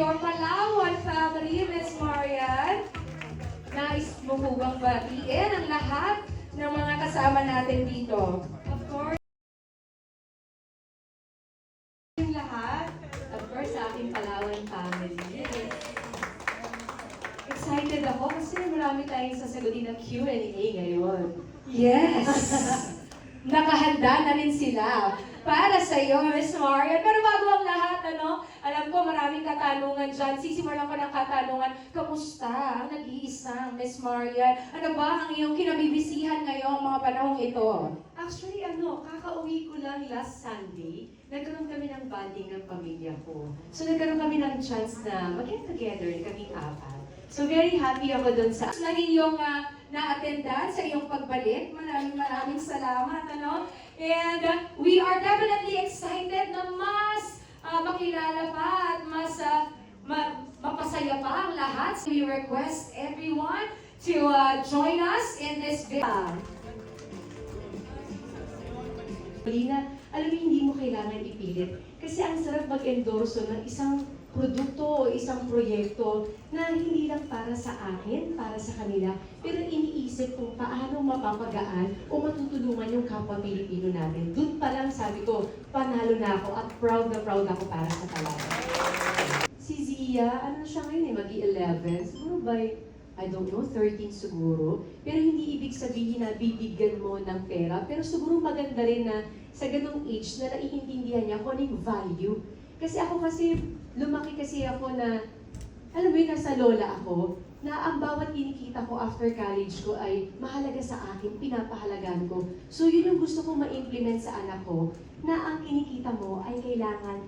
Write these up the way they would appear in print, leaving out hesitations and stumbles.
your Palawan family, Miss Marian. Nais mo po bang batiin ang lahat ng mga kasama natin dito? Of course, yung lahat. Of course, sa aking Palawan family. Excited ako kasi marami tayong sasagutin ng Q&A ngayon. Yes! Nakahanda na rin sila para sa iyo, Miss Marian. Pero bago ang lahat, alam ko maraming katanungan dyan. Sisimulan ko ng katanungan, kamusta ang nag-iisang Miss Marian? Ano ba ang iyong kinabibisihan ngayong mga panahong ito? Actually, kakauwi ko lang last Sunday, nagkaroon kami ng bonding ng pamilya ko. So, nagkaroon kami ng chance na mag-get together, kaming apat. So, very happy ako dun sa... Ng iyong na-attendan sa iyong pagbalik. Maraming salamat, And we are definitely excited na mas makilala pa at mas mapasaya pa ang lahat. So we request everyone to join us in this video. Lina, alam mo, hindi mo kailangan ipilit. Kasi ang sarap mag-endorso ng isang produkto o isang proyekto na hindi lang para sa akin, para sa kanila, pero iniisip kung paano mapapagaan o matutulungan yung kapwa Pilipino natin. Doon pa lang sabi ko, panalo na ako at proud na proud ako para sa Palawan. Si Zia, siya ngayon mag-11, siguro by, I don't know, 13 siguro. Pero hindi ibig sabihin na bibigyan mo ng pera, pero siguro maganda rin na sa ganong age na naiintindihan niya kung ano yung value. Kasi lumaki ako na, alam mo yun, nasa lola ako, na ang bawat kinikita ko after college ko ay mahalaga sa akin, pinapahalagan ko. So yun yung gusto kong ma-implement sa anak ko, na ang kinikita mo ay kailangan,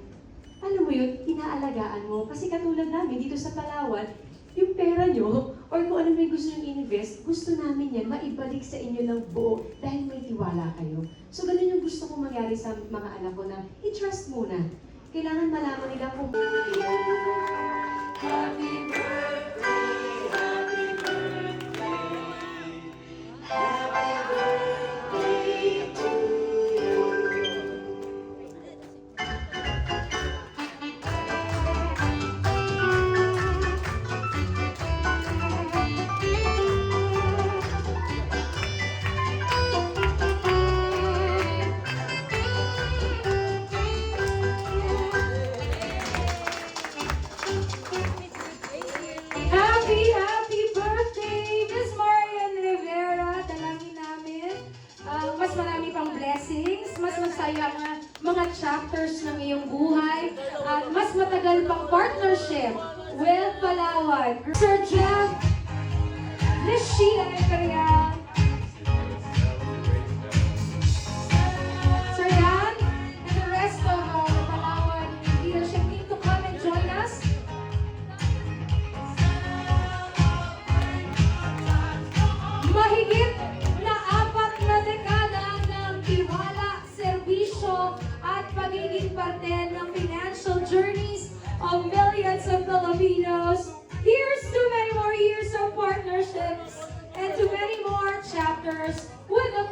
alam mo yun, inaalagaan mo. Kasi katulad namin dito sa Palawan, yung pera nyo, or kung ano may gusto nyo invest, gusto namin yan, maibalik sa inyo ng buo dahil may tiwala kayo. So ganun yung gusto kong mangyari sa mga anak ko na i-trust muna. Kailangan malaman nila kung happy birthday, happy birthday, happy birthday to you. Happy birthday, Miss Marian Rivera. Dalangin namin mas marami pang blessings, mas masaya nga mga chapters ng iyong buhay, at mas matagal pang partnership with Palawan. Sir Jeff, Miss Sheila Imperial, Sir Dan, and the rest of the Palawan leadership team to come and join us. Mahigit na 4 na dekada ng tiwala, serbisyo at pagiging parte ng financial journeys of millions of Filipinos. Here's to many more years of partnerships and to many more chapters with the